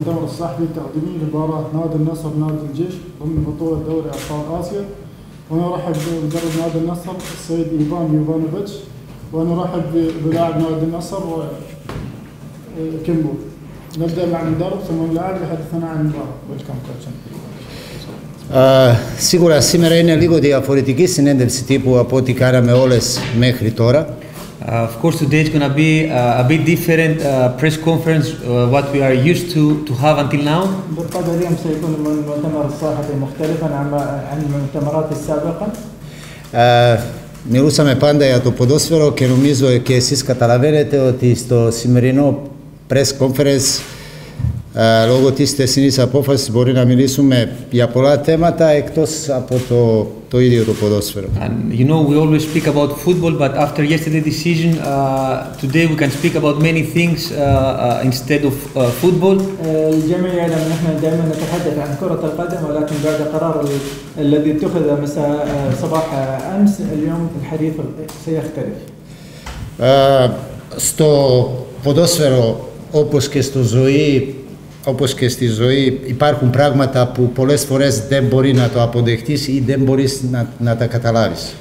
الدور الصحفي التقديمي لمباراة نادي النصر نادي الجيش ضمن بطولة دوري أبطال آسيا، ونرحب بمدرب نادي النصر السيد إيفان يوفانوفيتش، ونرحب بلاعب نادي النصر كيمبو. نبدأ مع المدرب ثم اللاعب يحدثنا عن المباراة. Welcome coach. Σίγουρα σήμερα είναι λίγο διαφορετική συνέντευξη τύπου από ό,τι κάναμε όλες μέχρι τώρα. Of course, today is going to be a bit different press conference what we are used to have until now. بالطبع اليوم سيكون المؤتمر الصحفي مختلفا عن المؤتمرات السابقة. Μιλούσαμε πάντα για το ποδόσφαιρο και νομίζω και εσείς καταλαβαίνετε ότι στο σημερινό press conference λόγω της θεσινής απόφασης μπορεί να μιλήσουμε για πολλά θέματα εκτός από το ίδιο το ποδόσφαιρο. And you know, we always speak about football, but after yesterday's decision, today we can speak about many things instead of football. الجميع يعلم أن نحن دائما نتحدث عن كرة القدم، ولكن بعد قرار الذي اتخذ مساء صباح أمس اليوم الحديث سيختلف. Στο ποδόσφαιρο όπως και στη ζωή υπάρχουν πράγματα που πολλές φορές δεν μπορεί να το αποδεχτείς ή δεν μπορείς να τα καταλάβεις.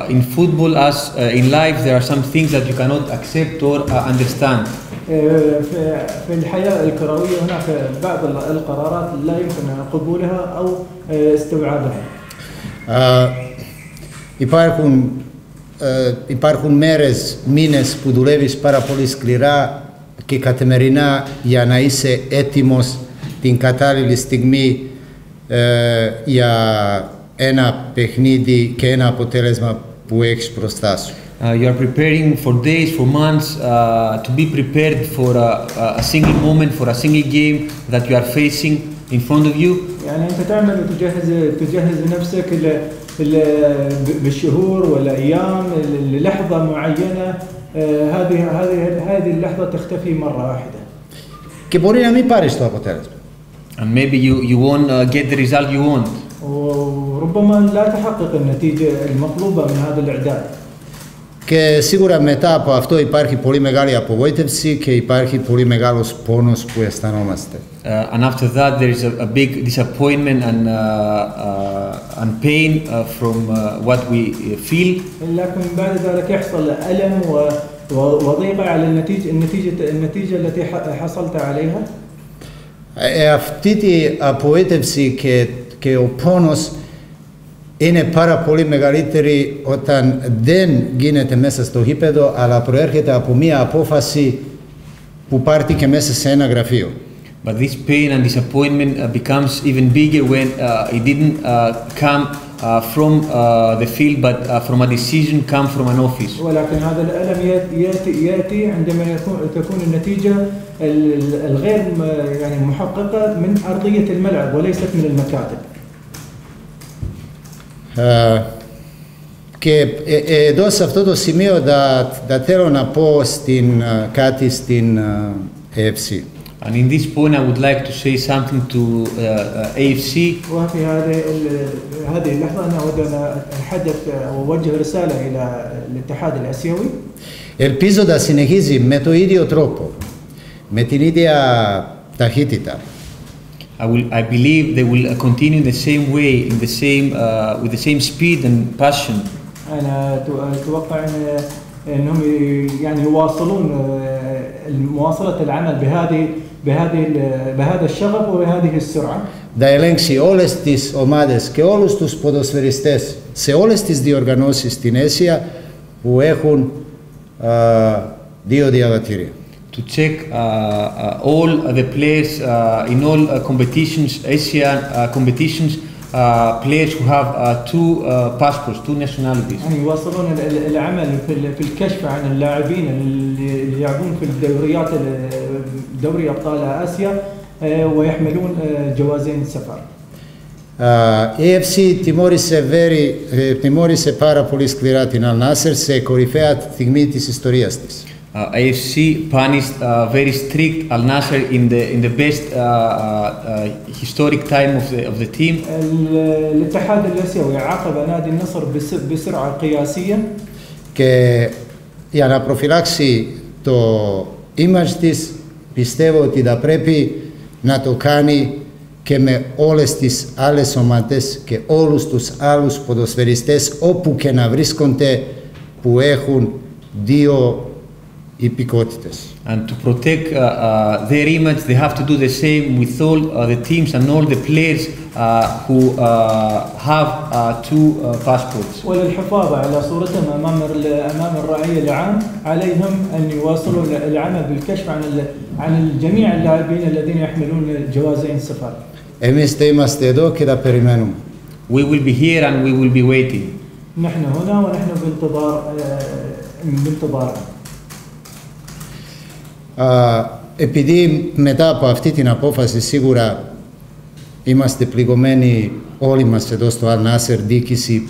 In football, as in life, there are some things that you cannot accept or understand. في الحياة الكروية هناك بعض القرارات لا يمكن قبولها أو استوعابها. Υπάρχουν μέρες, μήνες που δουλεύεις πάρα πολύ σκληρά και καθημερινά για να είσαι έτοιμος την κατάλληλη στιγμή για ένα παιχνίδι και ένα αποτέλεσμα που έχεις μπροστά σου. You are preparing for days, for months to be prepared for a single moment, for a single game that you are facing in front of you. يعني أنت تعمل وتجهز نفسك بالشهور والأيام للحظة معينة. هذه اللحظة تختفي مرة واحدة. Και μπορεί να μην πάρεις το αποτέλεσμα. And maybe you won't get the result you want. وربما لا تحقق النتيجة المطلوبة من هذا الإعداد. Και σίγουρα μετά από αυτό υπάρχει πολύ μεγάλη απογοήτευση και υπάρχει πολύ μεγάλος πόνος που αισθανόμαστε. And after that there is a big disappointment and pain from what we feel. لكن بعد ذلك يحصل ألم وضيقة على النتيجة التي حصلت عليها. Αυτή τη απογοήτευση και ο πόνος είναι πάρα πολύ μεγαλύτερη όταν δεν γίνεται μέσα στο γήπεδο, αλλά προέρχεται από μία απόφαση που πάρθηκε μέσα σε ένα γραφείο. But this pain and disappointment becomes even bigger when it didn't come from the field, but from a decision come from an office. ولكن هذا الألم يأتي عندما تكون النتيجة الغير يعني محققة من أرضية الملعب وليست من المكاتب. Και εδώ σε αυτό το σημείο θα θέλω να πω κάτι στην AFC. And in this point I would like to say something to AFC. وفي هذه اللحظة أنا أود أن أتحدث وأوجه رسالة إلى الاتحاد الآسيوي. Ελπίζω να συνεχίζει με το ίδιο τρόπο, με την ίδια ταχύτητα. I believe they will continue the same way, with the same speed and passion. أنا أتوقع أنهم يعني يواصلون مواصلة العمل بهذا الشغف وبهذه السرعة. Να ελέγξει όλες τις ομάδες και όλους τους ποδοσφαιριστές σε όλες τις διοργανώσεις στην Ασία που έχουν δύο διαβατήρια. To check all the players in all competitions, Asian competitions, players who have two passports, two nationalities. يعني يواصلون العمل في الكشف عن اللاعبين اللي يلعبون في الدوريات دوري أبطال آسيا ويحملون جوازين السفر. AFC τιμώρησε πάρα πολύ σκληρά την Al Nassr σε κορυφαία στιγμή της ιστορίας της. AFC punished very strict Al Nassr in the best historic time of the team. الاتحاد الآسيوي عاقب نادي النصر بسرعة قياسية. Και για να προφυλάξει το image της πιστεύω ότι θα πρέπει να το κάνει και με όλες τις άλλες ομάδες και όλους τους άλλους ποδοσφαιριστές όπου και να βρίσκονται που έχουν δύο υπηκότητες. And to protect their image, they have to do the same with all the teams and all the players who have two passports. وللحفاظ على صورتهم امام الرعيه العام عليهم ان يواصلوا العمل بالكشف عن جميع اللاعبين الذين يحملون جوازين سفر. Εμείς θα είμαστε εδώ και θα περιμένουμε. We will be here and we will be waiting. نحن هنا ونحن بانتظار. Επειδή μετά από αυτή την απόφαση σίγουρα είμαστε πληγωμένοι όλοι μας εδώ στο Al Nassr, διοίκηση,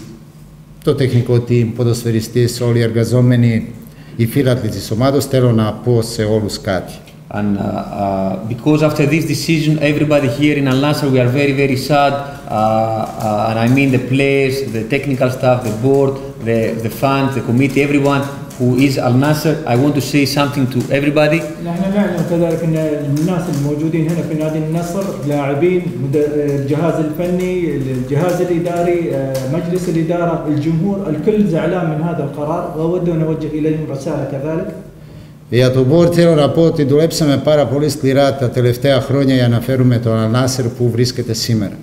το τεχνικό team, ποδοσφαιριστές, όλοι οι εργαζόμενοι, οι φίλαθλοι της ομάδος, θέλω να πω σε όλους κάτι. And because after this decision, everybody here in Al Nassr, we are very, very sad. And I mean the players, the technical staff, the board, the fans, the committee, everyone who is Al Nassr. I want to say something to everybody. نحن نعلم كذلك ان الناس الموجودين هنا في نادي النصر، لاعبين، الجهاز الفني، الجهاز الاداري، مجلس الاداره، الجمهور، الكل زعلان من هذا القرار واود ان اوجه اليهم رساله كذلك. Για τον board θέλω να πω ότι δουλέψαμε πάρα πολύ σκληρά τα τελευταία χρόνια για να φέρουμε τον Al Nassr που βρίσκεται σήμερα.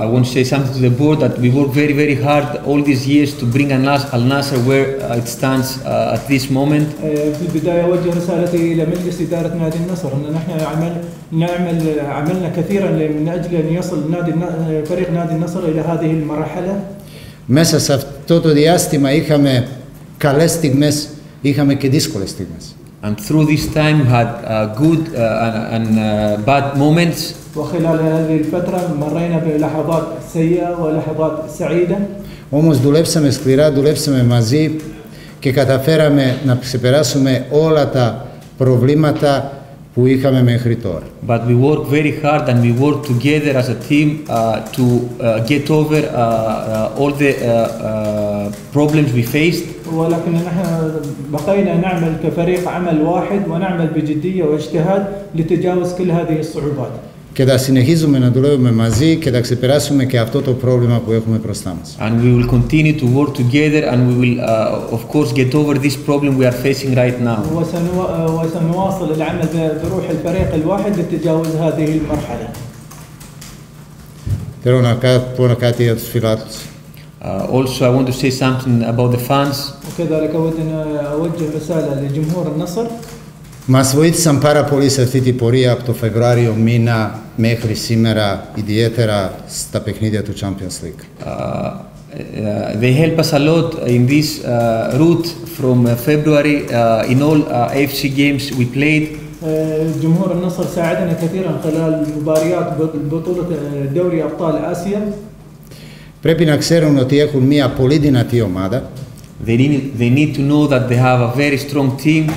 I want to say something to the board that we worked very, very hard all these years to bring Al Nassr where it stands at this moment. في البدايه اوجه رسالتي الى مجلس اداره نادي النصر ان نحن عملنا كثيرا من اجل ان يصل فريق نادي النصر الى هذه المرحله. Μέσα σε αυτό το διάστημα είχαμε καλές στιγμές, είχαμε και δύσκολες στιγμές. And through this time we had good and bad moments. وخلال هذه الفترة مرينا بلحظات سيئة ولحظات سعيدة. Όμως δουλέψαμε σκληρά, δουλέψαμε μαζί και καταφέραμε να ξεπεράσουμε όλα τα προβλήματα που είχαμε μέχρι τώρα. But we worked very hard and we worked together as a team to get over all the problems we faced. ولكن نحن بقينا نعمل كفريق عمل واحد ونعمل بجدية واجتهاد لتجاوز كل هذه الصعوبات. Και θα συνεχίζουμε να δουλεύουμε μαζί και θα ξεπεράσουμε και αυτό το πρόβλημα που έχουμε μπροστά μας. And we will continue to work together and we will of course get over this problem we are facing right now. وسنواصل العمل بروح الفريق الواحد لتجاوز هذه المرحلة. Θέλω να πω κάτι για τους φιλάθλους. Also I want to say something about the fans. وكذلك أود أن أوجه رسالة لجمهور النصر. Μας βοήθησαν πάρα πολύ σε αυτή την πορεία από το Φεβρουάριο μήνα μέχρι σήμερα, ιδιαίτερα στα παιχνίδια του Champions League. They help us a lot in this route from February in all AFC games we played. جمهور النصر ساعدنا كثيرا خلال مباريات بطولة دوري أبطال آسيا. Πρέπει να ξέρουν ότι έχουν μια πολύ δυνατή ομάδα. They need to know that they have a very strong team.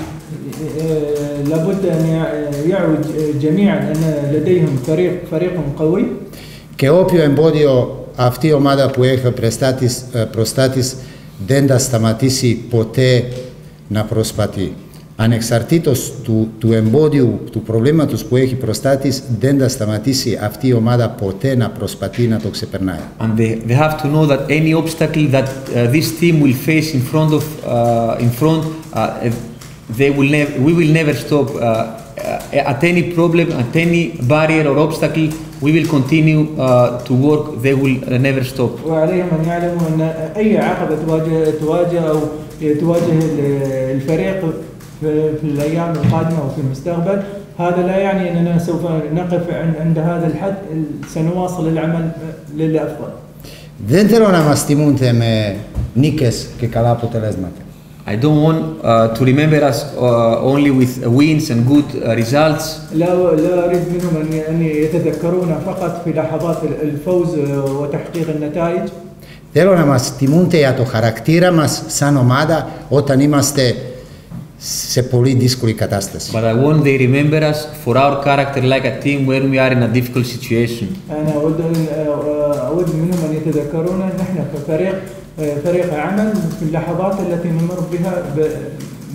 لابد أن يعود جميعا أن لديهم فريق قوي. Και όποιο εμπόδιο αυτή η ομάδα που έχει μπροστά της δεν θα σταματήσει ποτέ να προσπαθεί. Ανεξαρτήτως του εμπόδιου, του προβλήματος που έχει μπροστά της, δεν θα σταματήσει αυτή η ομάδα ποτέ να προσπαθεί να το ξεπερνάει. And they have to know that any obstacle that this team will face we will never stop. At any problem, at any barrier or obstacle, we will continue to work. They will never stop. وعليهم أن يعلموا أن أي عقبة تواجه الفريق في الأيام القادمة وفي المستقبل، هذا لا يعني أننا سوف نقف عند هذا الحد، سنواصل العمل للأفضل. Δεν θέλω να μας τιμούνται με νίκες και καλά αποτελέσματα. I don't want to remember us only with wins and good results. لا أريد منهم أن يتذكرونا فقط في لحظات الفوز وتحقيق النتائج. Θέλω να μας τιμούνται για το χαρακτήρα μας σαν ομάδα όταν είμαστε σε πολύ δύσκολη κατάσταση. But I want they remember us for our character like a team when we are in a difficult situation. أنا أود منهم أن يتذكرونا نحن فريق عمل في اللحظات التي نمر بها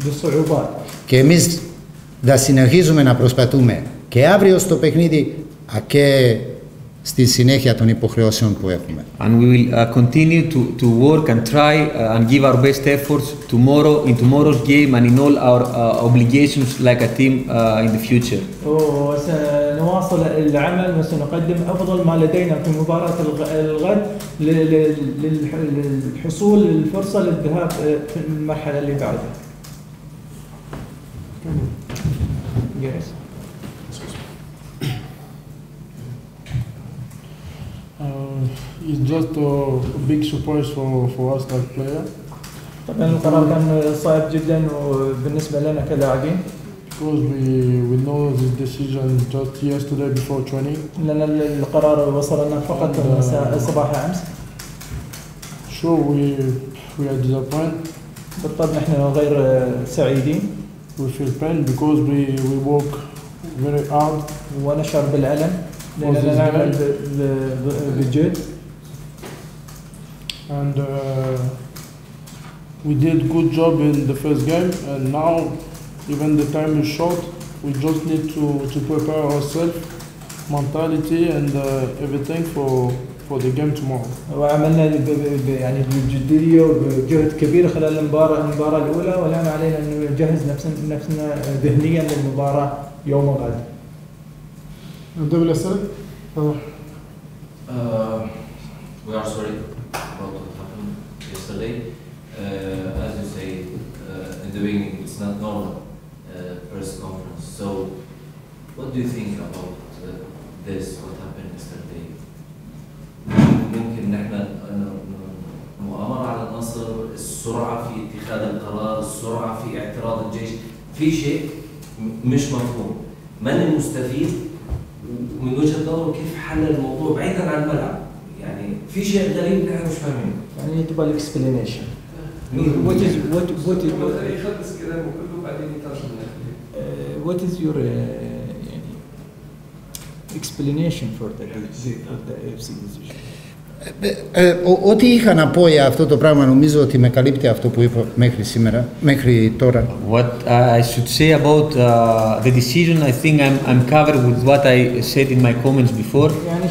بالصعوبات. Και εμείς θα συνεχίζουμε να προσπαθούμε και αύριο στο παιχνίδι και στη συνέχεια των υποχρεώσεων που έχουμε. And we will continue to work and try and give our best efforts in tomorrow's game and in all our obligations like a team in the future. وسنواصل العمل وسنقدم أفضل ما لدينا في مباراة الغد للحصول للفرصة للذهاب في المرحلة اللي بعدها. Yes. It's just a big surprise for us as players. طبعا القرار كان صعب جدا وبالنسبة لنا كلاعبين. Because we know this decision just yesterday before training. لأن القرار وصلنا فقط صباح أمس. Sure, we are disappointed. بالطبع نحن غير سعيدين. We feel pain because we work very hard. ونشعر بالألم لأننا نعمل بجد. And we did good job in the first game, and now even the time is short. We just need to prepare ourselves, mentality and everything for the game tomorrow. وعملنا يعني بجدية وبجهد كبير خلال المباراة الأولى، والآن علينا أن نجهز نفسنا ذهنيا للمباراة يوم الغد. نبدأ بالأسئلة. We are sorry about what happened yesterday. As you say in the beginning, it's not normal press conference. So, what do you think about this? What happened yesterday? ممكن نحن مؤامرة على النصر، السرعة في اتخاذ القرار، السرعة في اعتراض الجيش، في شيء مش مفهوم. من المستفيد؟ ومن وجهة نظره كيف حل الموضوع بعيدا عن الملعب؟ يعني في شيء غريب نحن مش فاهمينه. يعني تبغى الاكسبلانيشن. What is your explanation for the AFC decision? Ό,τι είχα να πω για αυτό το πράγμα νομίζω ότι με καλύπτει αυτό που είπα μέχρι τώρα. What I should say about the decision, I think I'm covered with what I said in my comments before. يعني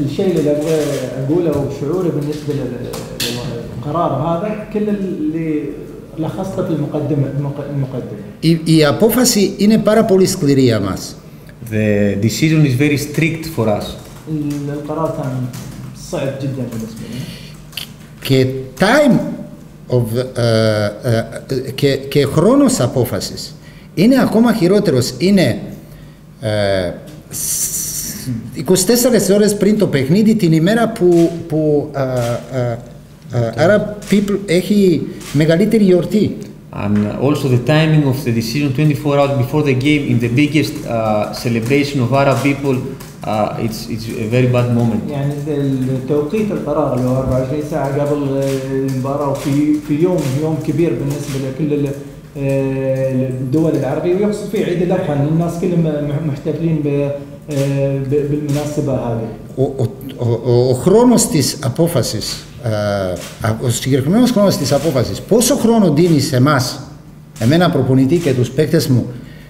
الشيء اللي ابغى اقوله وشعوري بالنسبه للقرار هذا كل اللي لخصته في المقدمه. Η απόφαση είναι πάρα πολύ σκληρή για μας. The decision is very strict for us. القرار كان صعب جدا بالنسبه لي. Και χρόνος απόφασης είναι ακόμα χειρότερος. Είναι 24 ώρες πριν το παιχνίδι, την ημέρα που Arab people έχει μεγαλύτερη γιορτή. And also the timing of the decision 24 hours before the game in the biggest celebration of Arab people, it's a very bad moment. يعني توقيت القرار اللي هو 24 ساعة قبل المباراة وفي يوم كبير بالنسبة لكل الدول العربية، ويقصد فيه عيد الأضحى، الناس كلهم محتفلين بالمناسبة هذه. Ο χρόνος της απόφασης, ο συγκεκριμένος χρόνος της απόφασης, πόσο χρόνο δίνει σε εμάς, εμένα προπονητή και τους παίκτες μου,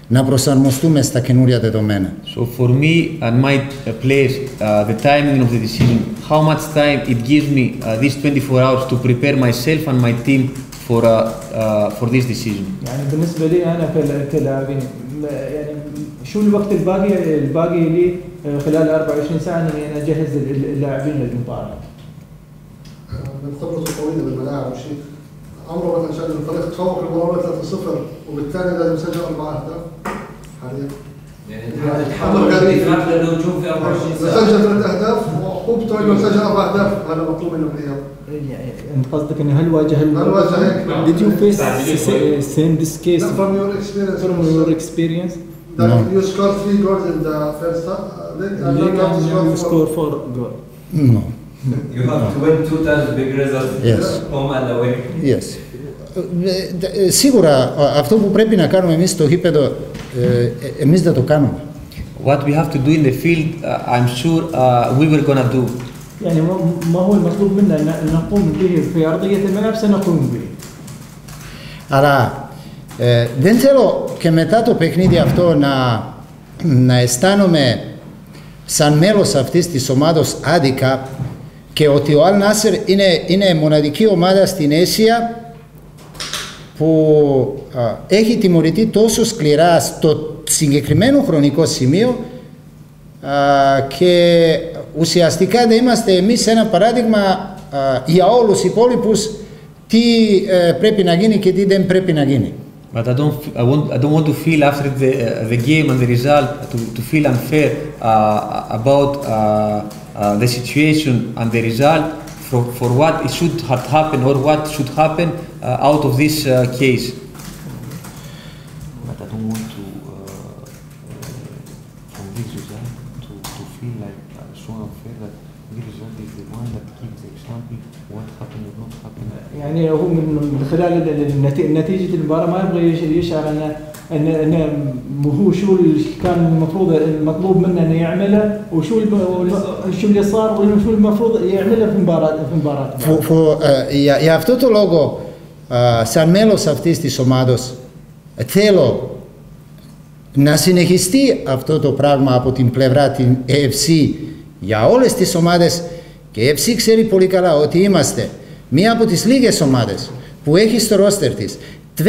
να προσαρμοστούμε στα καινούρια δεδομένα. So for me and my players, the timing of the decision, how much time it gives me these 24 hours to prepare myself and my team for this decision. يعني بالنسبة لي أنا كلاعبين يعني شو الوقت الباقي لي خلال 24 ساعة إني أنا أجهز اللاعبين للمباراة. من خبرته طويلة بالملاعب شيء عمره مثلا شاهد الفريق تفوق المباراة 3-0 وبالتالي لازم يسجل 4 أهداف حاليا. يعني تحضر دفاع للهجوم في 24 ساعة. سجل 3 أهداف وعقوبته إنه سجل 4 أهداف، هذا مطلوب منه بالإياب. يعني أنت قصدك إنه هل واجه Did you face same this case from your experience? From your experience? That you scored 3 goals in the first leg and you score 4 goals. No. You have to win 2 times big results. Yes. Home and away. Yes. Σίγουρα αυτό που πρέπει να κάνουμε εμείς στο γήπεδο, εμείς δεν το κάνουμε. What we have to do in the field, I'm sure we were gonna do. يعني ما هو المطلوب منا أن نقوم به في أرضية الملعب سنقوم به. Αλλά Δεν θέλω και μετά το παιχνίδι αυτό να αισθάνομαι σαν μέλος αυτής της ομάδος άδικα και ότι ο Al Nassr είναι μοναδική ομάδα στην Ασία που έχει τιμωρηθεί τόσο σκληρά στο συγκεκριμένο χρονικό σημείο και ουσιαστικά δεν είμαστε εμείς ένα παράδειγμα για όλους τους υπόλοιπους τι πρέπει να γίνει και τι δεν πρέπει να γίνει. But I don't want to feel after the game and the result to feel unfair about the situation and the result for what it should have happened or what should happen out of this case. But I don't want to from this result to feel like so unfair that this result is the one that gives the example what happened or not happened. يعني هو من خلال نتيجة المباراة ما يبغى يشعر أن هو شو اللي كان المطلوب منه أنه يعمله وشو اللي صار وشو المفروض يعمله في مباراة. Για αυτό το λόγο, σαν μέλος αυτής της ομάδος, θέλω να συνεχιστεί αυτό το πράγμα από την πλευρά την AFC για όλες τις ομάδες και η AFC ξέρει πολύ καλά ότι είμαστε μία από τις λίγες ομάδες που έχει στο ρόστερ της 22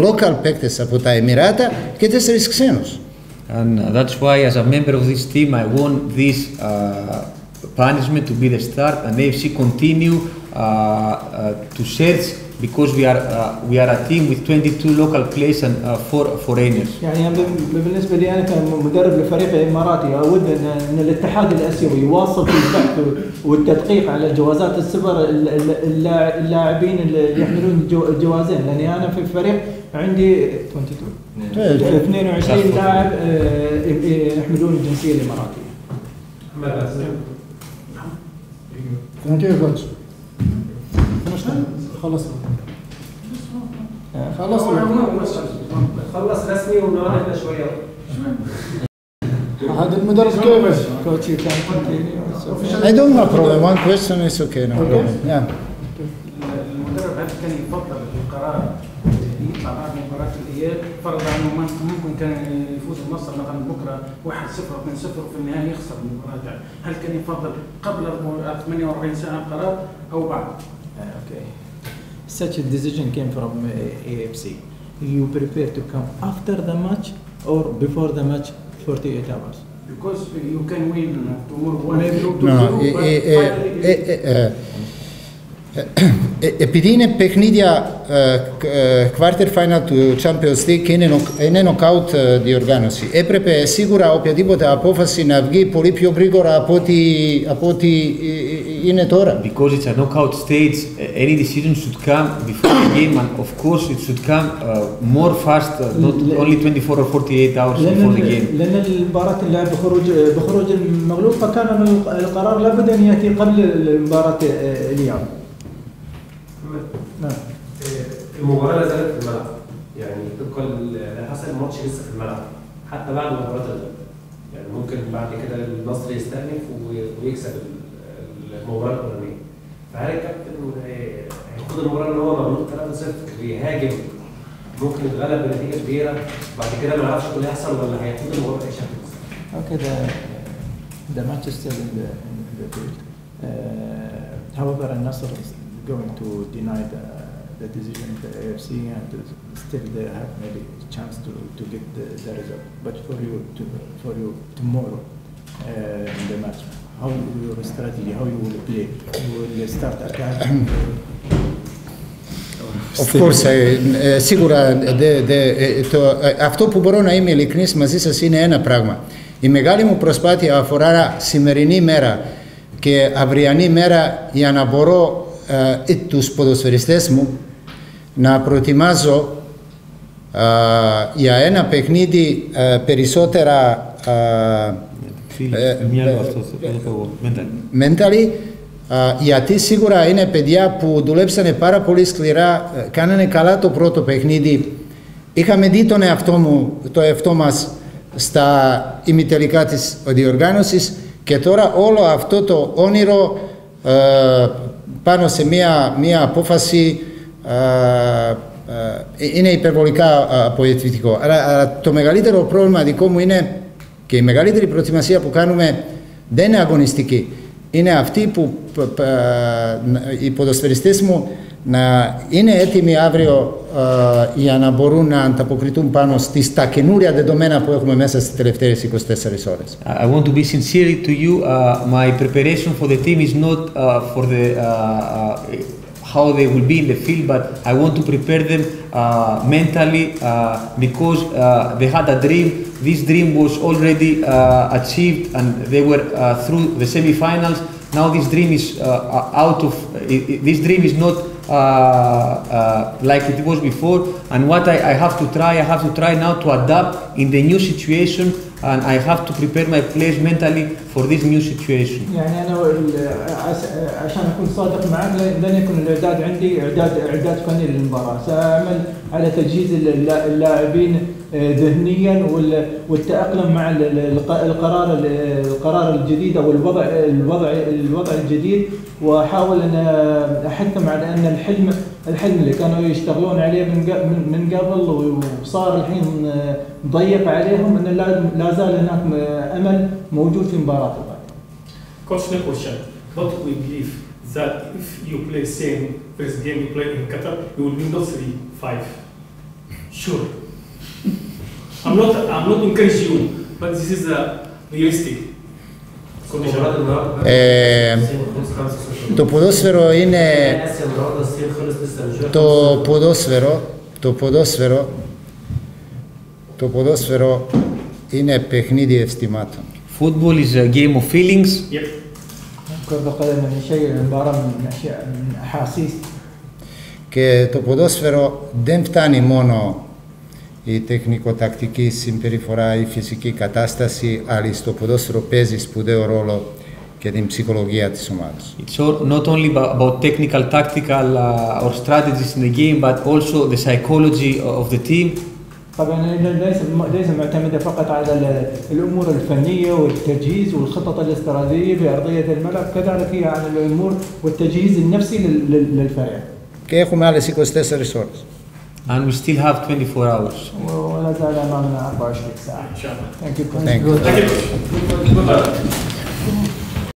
local παίκτες από τα Εμιράτα και 4 ξένους. And that's why as a member of this team I want this punishment to be the start and AFC continue to search because we are a team with 22 local players and 4 foreigners. يعني بالنسبة لي أنا كمدرب لفريق إماراتي أود أن الاتحاد الآسيوي يواصل في البحث والتدقيق على جوازات السفر اللاعبين اللي يحملون الجوازين لأني أنا في الفريق عندي 22 لاعب يحملون الجنسية الإماراتية. Thank you coach. خلص رسمي ونوقفنا شويه. هذا المدرب كيف؟ Coach, you can continue. I don't have problem. One question is okay. No problem. Yeah. المدرب هل كان يفضل القرار يطلع بعد مباراه الاياب فرض انه ممكن كان يفوز النصر مثلا بكره 1-0 2-0 وفي النهايه يخسر المباراه، هل كان يفضل قبل 48 ساعه القرار او بعد؟ Okay. Such a decision came from AFC. You prepare to come after the match or before the match 48 hours? Because you can win tomorrow 1-0. Επειδή είναι παιχνίδια quarter final του Champions League και είναι knockout διοργάνωση, έπρεπε σίγουρα οποιαδήποτε απόφαση να βγει πολύ πιο γρήγορα από ό,τι είναι τώρα. Because it's a knockout stage, any decision should come before the game and of course it should come more fast, not only 24 or 48 hours before the game. لأن المباراة اللعب بخروج المغلوب فكان القرار لابد أن يأتي قبل مباراة اليوم. نعم. المباراة لا زالت في الملعب، يعني طبقا لحسب الماتش لسه في الملعب حتى بعد مباراة الغد، يعني ممكن بعد كده النصر يستأنف ويكسب المباراة الأولانية. فهل الكابتن هياخد المباراة اللي هو مغلوب 3-0 ويهاجم ممكن يتغلب بنتيجة كبيرة بعد كده ما نعرفش اللي هيحصل ولا هياخد المباراة بأي شكل؟ Okay, the match is still in the field. However, Al-Nassr is going to deny the decision of the AFC and still they have maybe a chance to get the result. But for you tomorrow in the match, how your strategy, how you will play? You will start attacking? Of course, σίγουρα αυτό που μπορώ να είμαι ειλικρινής μαζί σας είναι ένα πράγμα. Η μεγάλη μου προσπάθεια αφορά σημερινή μέρα και αυριανή μέρα για να μπορώ τους ποδοσφαιριστές μου να προετοιμάζω για ένα παιχνίδι περισσότερα mentally, γιατί σίγουρα είναι παιδιά που δουλέψανε πάρα πολύ σκληρά, κάνανε καλά το πρώτο παιχνίδι. Είχαμε δει το εαυτό μας στα ημιτελικά της διοργάνωσης και τώρα όλο αυτό το όνειρο πάνω σε μία απόφαση είναι υπερβολικά απογοητευτικό. Αλλά το μεγαλύτερο πρόβλημα δικό μου είναι και η μεγαλύτερη προετοιμασία που κάνουμε δεν είναι αγωνιστική. Είναι αυτή που οι ποδοσφαιριστές μου να είναι έτοιμοι αύριο για να μπορούν να ανταποκριθούν πάνω στα καινούρια δεδομένα που έχουμε μέσα στις τελευταίες 24 ώρες. I want to be sincere to you. My preparation for the team is not for the how they will be in the field, but I want to prepare them mentally because they had a dream. This dream was already achieved and they were through the semi-finals. Now this dream is out of, this dream is not like it was before, and what I have to try now to adapt in the new situation, and I have to prepare my players mentally for this new situation. يعني انا عشان اكون صادق معك لن يكون الاعداد عندي اعداد فني للمباراه، ساعمل على تجهيز اللاعبين ذهنيا والتأقلم مع القرار الجديد او الوضع الجديد، واحاول ان احثهم على ان الحلم اللي كانوا يشتغلون عليه من قبل وصار الحين ضيق عليهم، ان لا زال هناك امل موجود في مباراه القادمه. Coach, no question, but we believe that if you play same first game you play in Qatar, you will win not 3-5. Sure. I'm not encouraging you, but this is realistic. Το ποδόσφαιρο είναι το ποδόσφαιρο είναι παιχνίδι αισθημάτων. Football is a game of feelings. Yep. كرة القدم شيء عبارة من أشياء من أحاسيس. Και το ποδόσφαιρο δεν φτάνει μόνο η τεχνικοτακτική συμπεριφορά, η φυσική κατάσταση, αλλά στο ποδόσφαιρο παίζει σπουδαίο ρόλο και την ψυχολογία της ομάδας. It's not only about technical, tactical or strategies in the game, but also the psychology of the team. طبعا ليس معتمدة فقط على الأمور الفنية والتجهيز والخطط الاستراتيجية في أرضية الملعب، كذلك هي عن الأمور والتجهيز النفسي للفريق. Και έχουμε άλλες 24 ώρες. And we still have 24 hours. ولا زال أمامنا 24 ساعة. إن شاء الله. Thank you. Thank you. Thank you. Good luck.